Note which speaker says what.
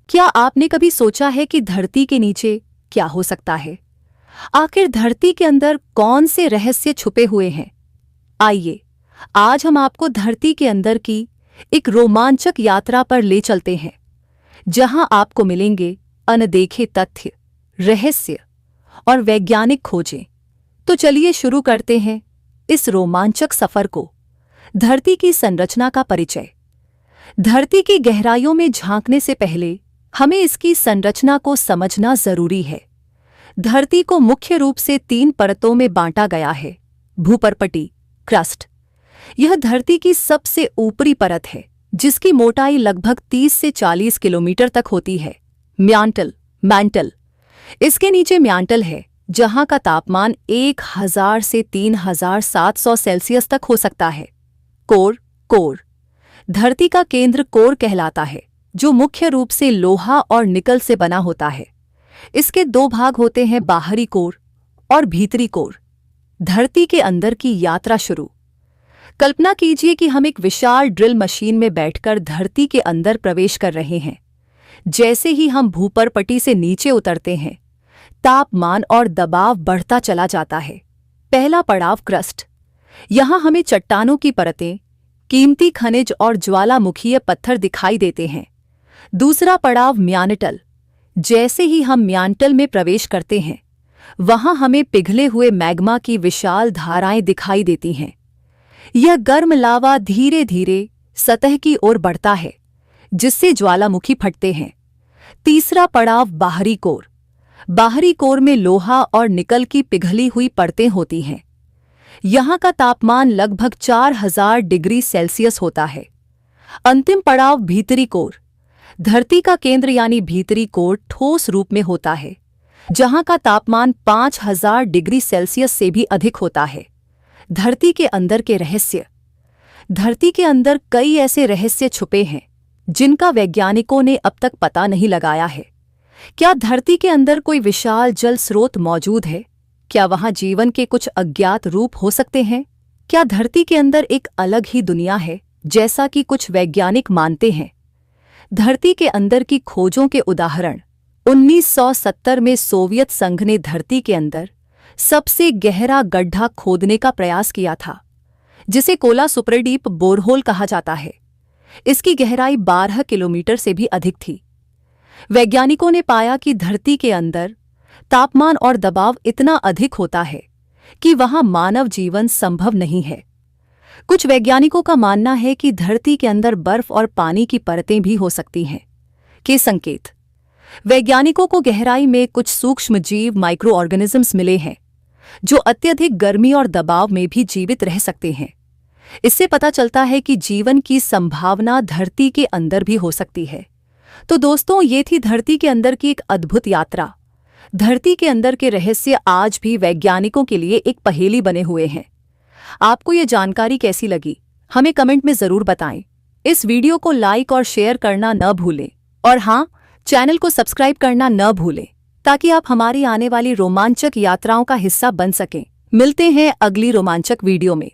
Speaker 1: क्या आपने कभी सोचा है कि धरती के नीचे क्या हो सकता है? आखिर धरती के अंदर कौन से रहस्य छुपे हुए हैं? आइए, आज हम आपको धरती के अंदर की एक रोमांचक यात्रा पर ले चलते हैं, जहां आपको मिलेंगे अनदेखे तथ्य, रहस्य और वैज्ञानिक खोजें। तो चलिए शुरू करते हैं इस रोमांचक सफर को। धरती की संरचना का परिचय। धरती की गहराइयों में झांकने से पहले हमें इसकी संरचना को समझना जरूरी है। धरती को मुख्य रूप से 3 परतों में बांटा गया है। भूपर्पटी, क्रस्ट। यह धरती की सबसे ऊपरी परत है, जिसकी मोटाई लगभग 30 से 40 किलोमीटर तक होती है। म्यांटल, मैंटल। इसके नीचे म्यांटल है, जहां का तापमान 1000 से 3700 सेल्सियस तक हो सकता है। Core, core. धरती का केंद्र कोर कहलाता है, जो मुख्य रूप से लोहा और निकल से बना होता है। इसके 2 भाग होते हैं, बाहरी कोर और भीतरी कोर। धरती के अंदर की यात्रा शुरू। कल्पना कीजिए कि हम एक विशाल ड्रिल मशीन में बैठकर धरती के अंदर प्रवेश कर रहे हैं। जैसे ही हम भूपर्पटी से नीचे उतरते हैं, तापमान और दबाव बढ़ता चला जाता है। पहला पड़ाव क्रस्ट। यहां हमें चट्टानों की परतें, कीमती खनिज और ज्वालामुखीय पत्थर दिखाई देते हैं। दूसरा पड़ाव म्यांटल। जैसे ही हम म्यांटल में प्रवेश करते हैं, वहां हमें पिघले हुए मैग्मा की विशाल धाराएं दिखाई देती हैं। यह गर्म लावा धीरे धीरे सतह की ओर बढ़ता है, जिससे ज्वालामुखी फटते हैं। तीसरा पड़ाव बाहरी कोर। बाहरी कोर में लोहा और निकल की पिघली हुई परतें होती हैं। यहां का तापमान लगभग 4000 डिग्री सेल्सियस होता है। अंतिम पड़ाव भीतरी कोर। धरती का केंद्र यानी भीतरी कोर ठोस रूप में होता है, जहां का तापमान 5000 डिग्री सेल्सियस से भी अधिक होता है। धरती के अंदर के रहस्य। धरती के अंदर कई ऐसे रहस्य छुपे हैं, जिनका वैज्ञानिकों ने अब तक पता नहीं लगाया है। क्या धरती के अंदर कोई विशाल जल स्रोत मौजूद है? क्या वहां जीवन के कुछ अज्ञात रूप हो सकते हैं? क्या धरती के अंदर एक अलग ही दुनिया है, जैसा कि कुछ वैज्ञानिक मानते हैं? धरती के अंदर की खोजों के उदाहरण। 1970 में सोवियत संघ ने धरती के अंदर सबसे गहरा गड्ढा खोदने का प्रयास किया था, जिसे कोला सुपरडीप बोरहोल कहा जाता है। इसकी गहराई 12 किलोमीटर से भी अधिक थी। वैज्ञानिकों ने पाया कि धरती के अंदर तापमान और दबाव इतना अधिक होता है कि वहां मानव जीवन संभव नहीं है। कुछ वैज्ञानिकों का मानना है कि धरती के अंदर बर्फ और पानी की परतें भी हो सकती हैं। के संकेत। वैज्ञानिकों को गहराई में कुछ सूक्ष्म जीव माइक्रो ऑर्गेनिजम्स मिले हैं, जो अत्यधिक गर्मी और दबाव में भी जीवित रह सकते हैं। इससे पता चलता है कि जीवन की संभावना धरती के अंदर भी हो सकती है। तो दोस्तों, ये थी धरती के अंदर की एक अद्भुत यात्रा। धरती के अंदर के रहस्य आज भी वैज्ञानिकों के लिए एक पहेली बने हुए हैं। आपको ये जानकारी कैसी लगी, हमें कमेंट में जरूर बताएं। इस वीडियो को लाइक और शेयर करना न भूलें, और हाँ, चैनल को सब्सक्राइब करना न भूलें, ताकि आप हमारी आने वाली रोमांचक यात्राओं का हिस्सा बन सकें। मिलते हैं अगली रोमांचक वीडियो में।